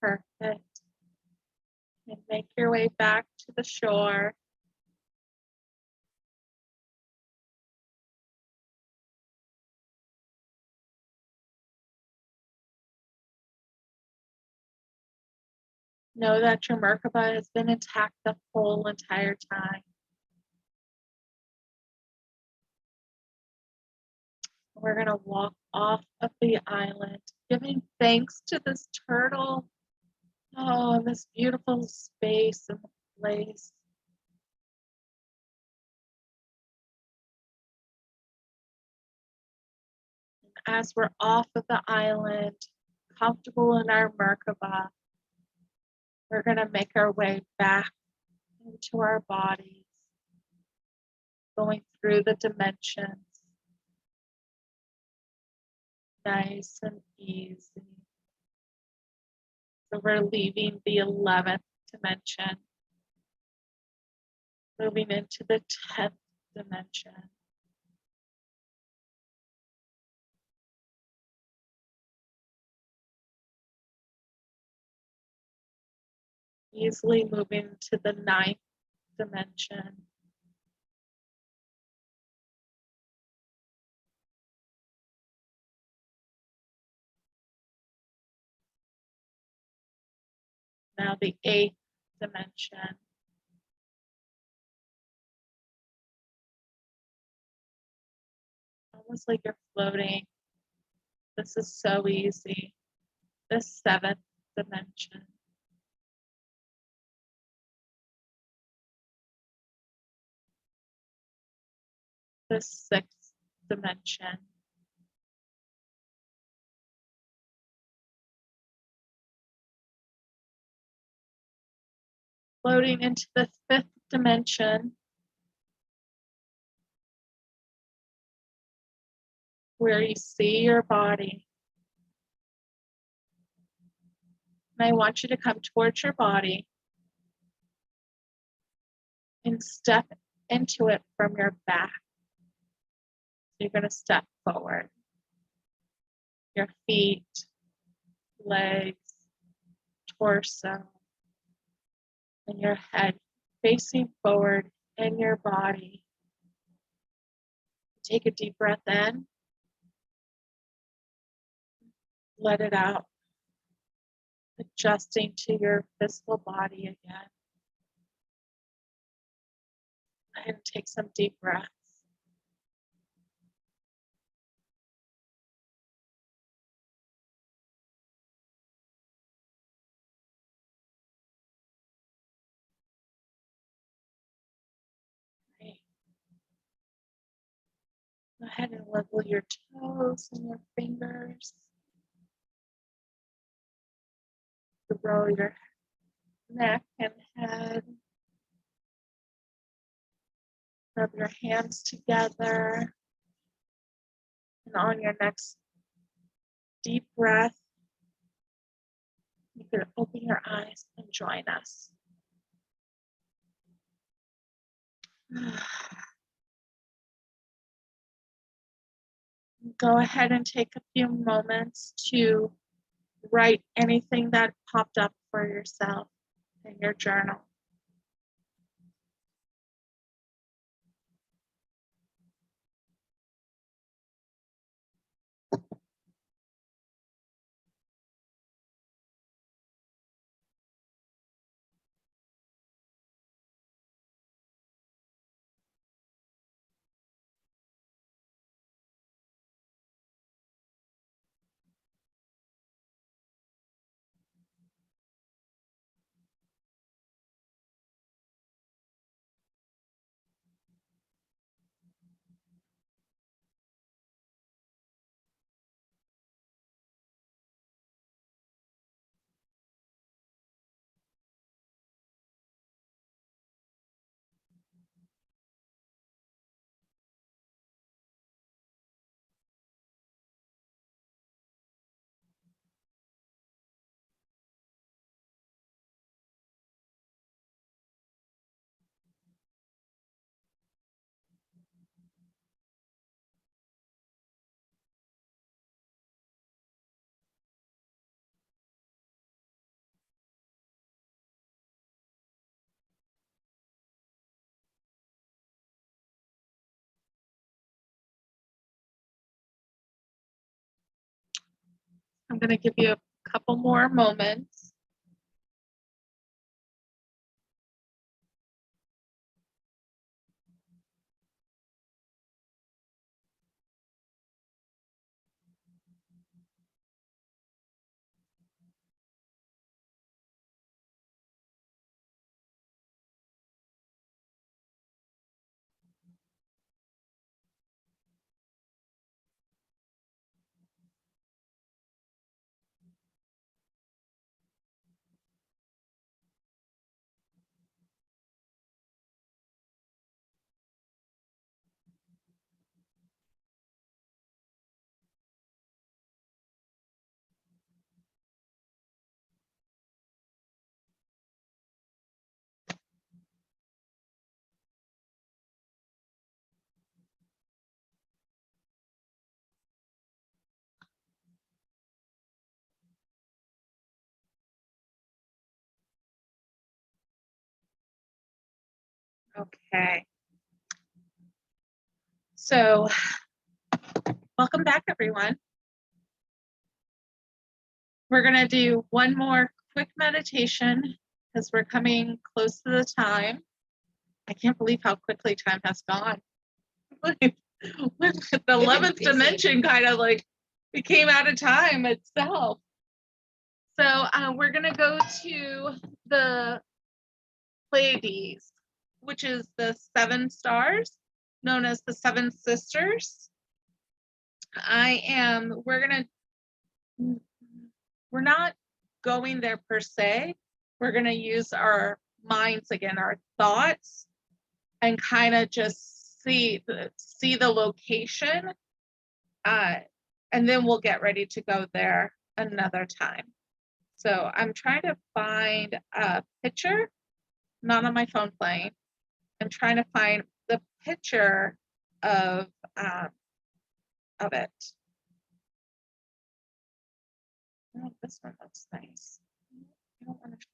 perfect. And make your way back to the shore. Know that your Merkaba has been intact the whole entire time. We're going to walk off of the island, giving thanks to this turtle. Oh, and this beautiful space and place. And as we're off of the island, comfortable in our Merkaba, we're going to make our way back into our bodies, going through the dimensions, nice and easy. So we're leaving the 11th dimension, moving into the 10th dimension. Easily moving to the 9th dimension. Now the 8th dimension. Almost like you're floating. This is so easy. The 7th dimension. The 6th dimension. Floating into the 5th dimension, where you see your body. And I want you to come towards your body and step into it from your back. So you're going to step forward. Your feet, legs, torso, and your head facing forward in your body. Take a deep breath in. Let it out. Adjusting to your physical body again. And take some deep breaths. Great. Go ahead and wiggle your toes and your fingers. Roll your neck and head. Rub your hands together. And on your next deep breath, you can open your eyes and join us. Go ahead and take a few moments to write anything that popped up for yourself in your journal. I'm going to give you a couple more moments. Okay. So, welcome back, everyone. We're going to do one more quick meditation because we're coming close to the time. I can't believe how quickly time has gone. The 11th dimension kind of like became out of time itself. So we're going to go to the Pleiades, which is the 7 stars, known as the 7 sisters. We're not going there per se. We're going to use our minds again, our thoughts, and kind of just see the location. And then we'll get ready to go there another time. So I'm trying to find a picture, not on my phone playing. I'm trying to find the picture of it. Oh, this one looks nice. I don't want to.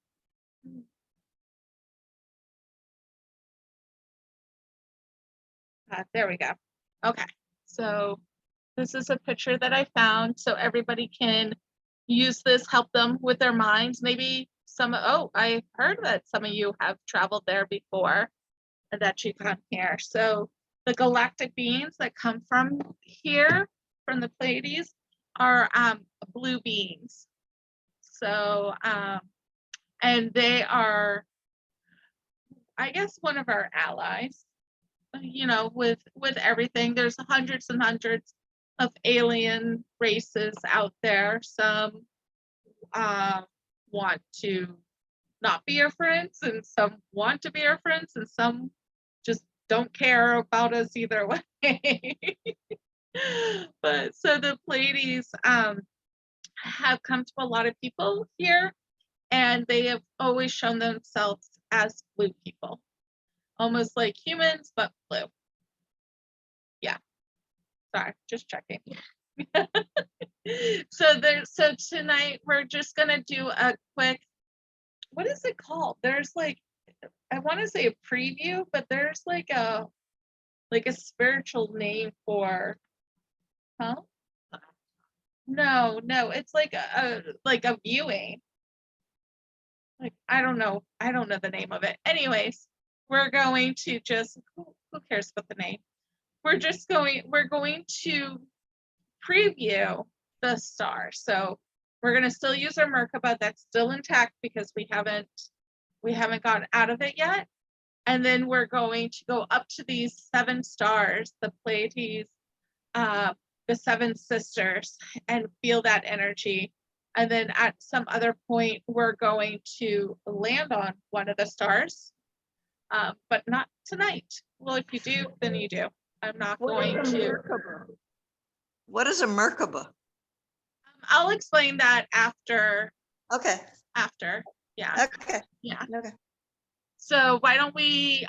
There we go. Okay, so this is a picture that I found, so everybody can use this, help them with their minds. Maybe I heard that some of you have traveled there before, and that you come here. So the galactic beings that come from here, from the Pleiades, are blue beings. So, and they are, I guess, one of our allies. You know, with everything, there's hundreds and hundreds of alien races out there. Some want to not be our friends, and some want to be our friends, and some just don't care about us either way. But so the Pleiades have come to a lot of people here, and they have always shown themselves as blue people. almost like humans, but blue. Yeah. Sorry, just checking. So tonight we're just gonna do a quick, what is it called? There's like, I want to say a preview, but there's like a spiritual name for, huh? No, it's like a viewing. Like I don't know the name of it. Anyways, we're going to just, who cares about the name? We're going to preview the star. So we're going to still use our Merkaba. That's still intact because we haven't gotten out of it yet. And then we're going to go up to these 7 stars, the Pleiades, the 7 sisters, and feel that energy. And then at some other point, we're going to land on one of the stars, but not tonight. Well, if you do, then you do. I'm not going to. What is a Merkaba? I'll explain that after. Okay. After, yeah. Okay. Yeah. Okay. So why don't we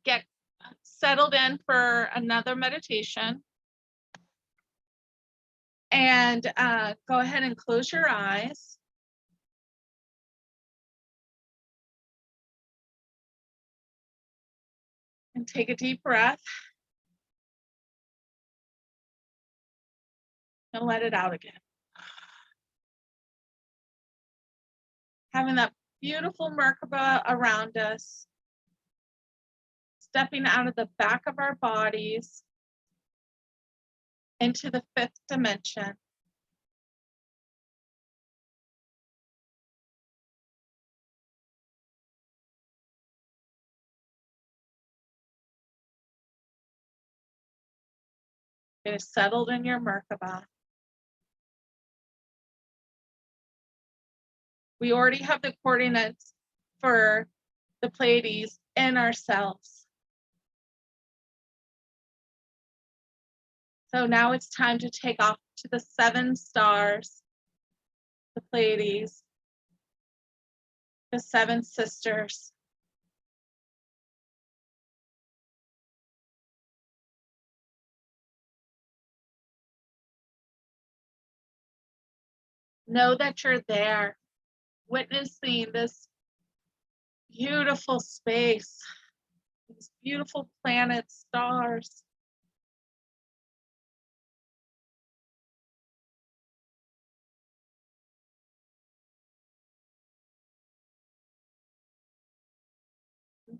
get settled in for another meditation, and go ahead and close your eyes. And take a deep breath. And let it out again. Having that beautiful Merkaba around us, stepping out of the back of our bodies into the 5th dimension. It is settled in your Merkaba. We already have the coordinates for the Pleiades in ourselves. So now it's time to take off to the 7 stars, the Pleiades, the 7 sisters. Know that you're there, witnessing this beautiful space, these beautiful planets, stars.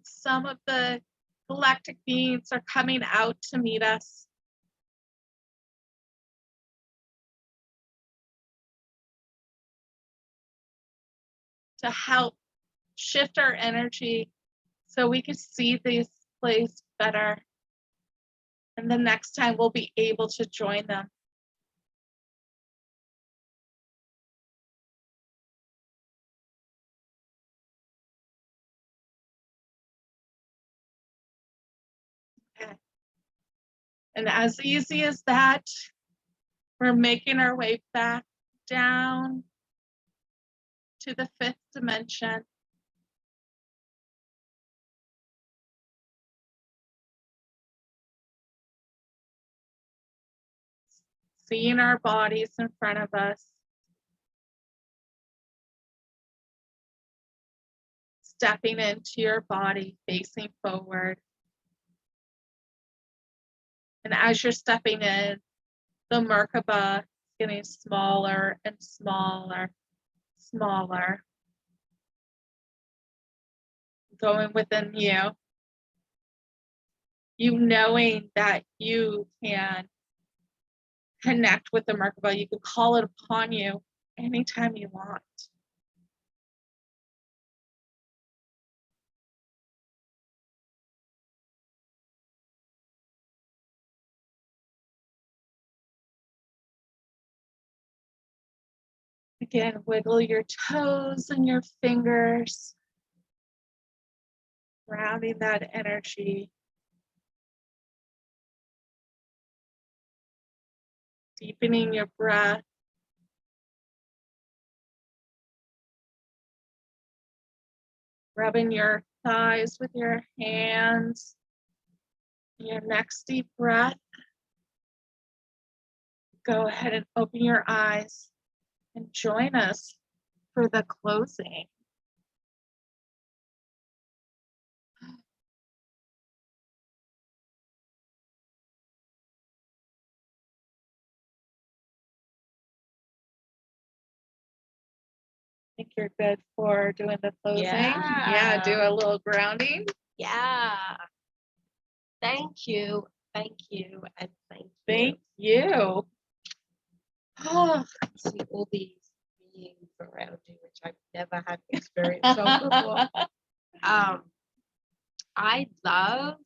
Some of the galactic beings are coming out to meet us. To help shift our energy so we can see this place better. And the next time we'll be able to join them. Okay. And as easy as that, we're making our way back down to the 5th dimension. Seeing our bodies in front of us. Stepping into your body, facing forward. And as you're stepping in, the Merkaba is getting smaller and smaller, smaller. Going within you. You knowing that you can connect with the Merkaba. You can call it upon you anytime you want. Again, wiggle your toes and your fingers, grounding that energy. Deepening your breath. Rubbing your thighs with your hands. Your next deep breath, go ahead and open your eyes and join us for the closing. I think you're good for doing the closing. Yeah, do a little grounding. Yeah. Thank you, and thank you. Thank you. Oh, See all these beings around you, which I've never had the experience of before. I love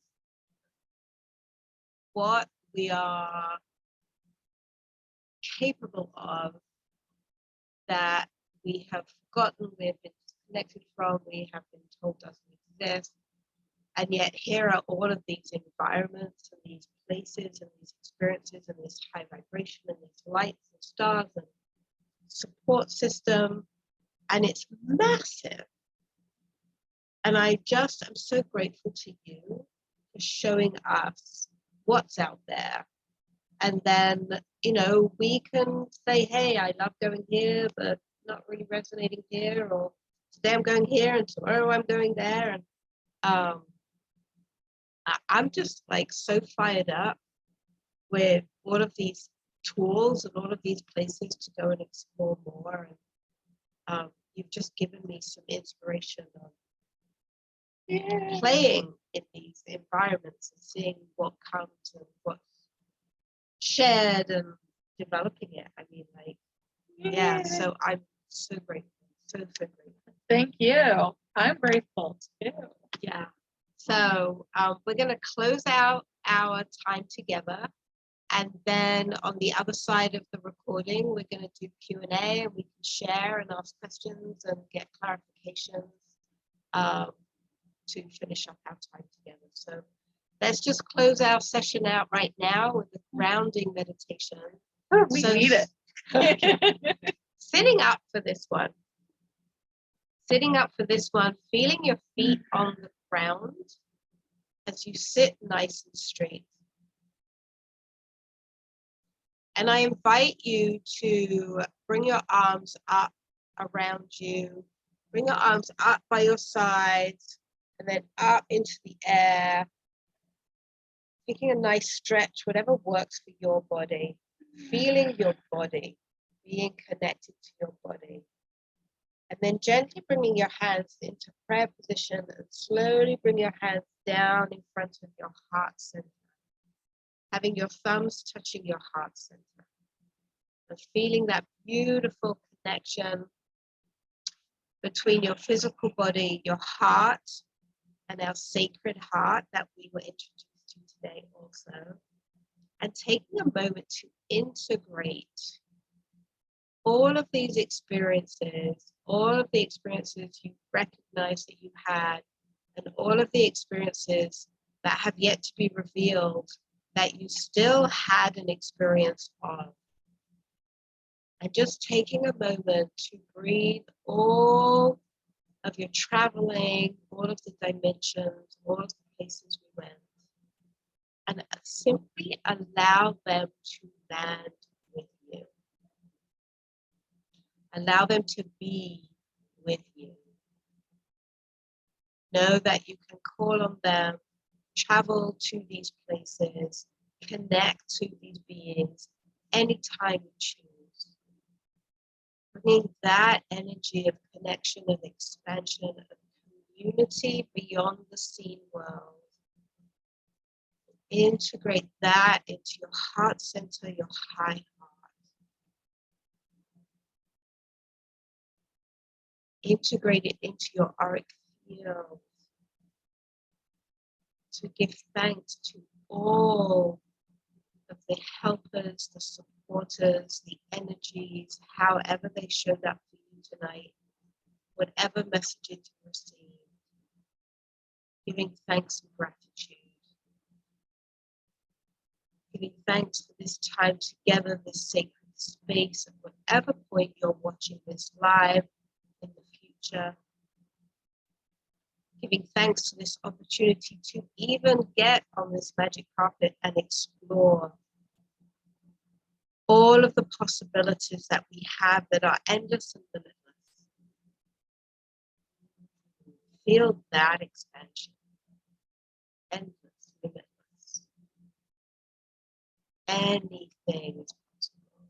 what we are capable of that we have forgotten, we've been disconnected from, we have been told doesn't exist. And yet here are all of these environments and these places and these experiences and this high vibration and these lights and stars and support system. And it's massive. And I just am so grateful to you for showing us what's out there. And then, you know, we can say, hey, I love going here, but not really resonating here. Or today I'm going here and tomorrow I'm going there. And I'm just like so fired up with all of these tools and all of these places to go and explore more. And you've just given me some inspiration on playing in these environments and seeing what comes and what's shared and developing it. I mean, like, yeah, so I'm so grateful, so grateful. Thank you. I'm grateful too. Yeah. So we're going to close out our time together. And then on the other side of the recording, we're going to do Q&A and we can share and ask questions and get clarifications to finish up our time together. So let's just close our session out right now with a grounding meditation. Oh, we need it. Sitting up for this one. Sitting up for this one, feeling your feet on the ground as you sit nice and straight. And I invite you to bring your arms up around you, bring your arms up by your sides, and then up into the air, taking a nice stretch, whatever works for your body, feeling your body, being connected to your body. And then gently bringing your hands into prayer position and slowly bring your hands down in front of your heart center, having your thumbs touching your heart center. And feeling that beautiful connection between your physical body, your heart, and our sacred heart that we were introduced to today also. And taking a moment to integrate all of these experiences, all of the experiences you recognize that you had, and all of the experiences that have yet to be revealed that you still had an experience of. And just taking a moment to breathe all of your traveling, all of the dimensions, all of the places we went, and simply allow them to land with you. Allow them to be with you. Know that you can call on them, travel to these places, connect to these beings anytime you choose. Bringing that energy of connection, of expansion, of community beyond the seen world. Integrate that into your heart center, your high heart. Integrate it into your auric field. To give thanks to all of the helpers, the supporters, the energies, however they showed up for you tonight, whatever messages you received, giving thanks and gratitude, giving thanks for this time together, this sacred space, at whatever point you're watching this live in the future, Giving thanks to this opportunity to even get on this magic carpet and explore all of the possibilities that we have that are endless and limitless. Feel that expansion, endless, limitless. Anything is possible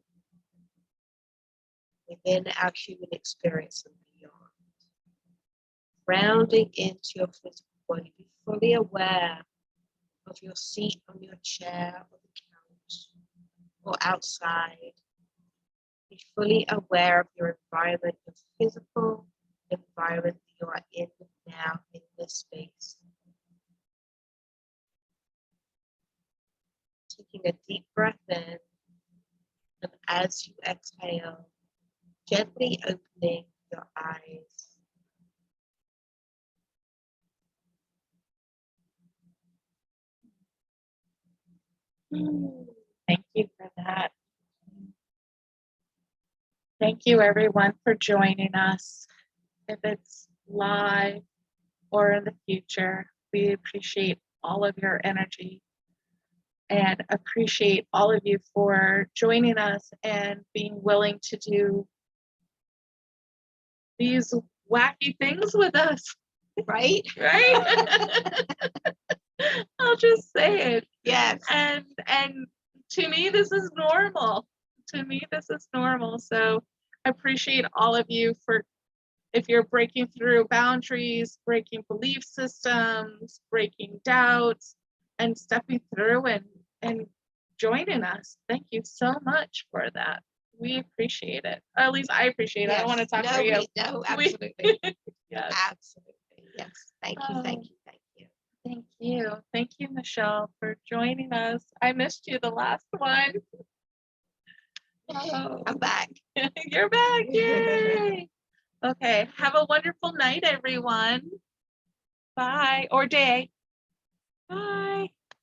within our human experience and beyond. Rounding into your physical body, be fully aware of your seat on your chair or the couch or outside. Be fully aware of your environment, your physical environment that you are in now in this space. Taking a deep breath in, and as you exhale, gently opening your eyes. Thank you for that. Thank you, everyone, for joining us. If it's live or in the future, we appreciate all of your energy and appreciate all of you for joining us and being willing to do these wacky things with us, Right? right? I'll just say it. Yes. And to me, this is normal. To me, this is normal. So I appreciate all of you for, if you're breaking through boundaries, breaking belief systems, breaking doubts, and stepping through and joining us. Thank you so much for that. We appreciate it. Or at least I appreciate it. I don't want to talk for you. No, We- absolutely. Yes. Absolutely. Yes. Thank you. Thank you. Thank you. Thank you. Thank you, Michelle, for joining us. I missed you the last one. Oh, I'm back. you're back. Yay. Okay. Have a wonderful night, everyone. Bye. Or day. Bye.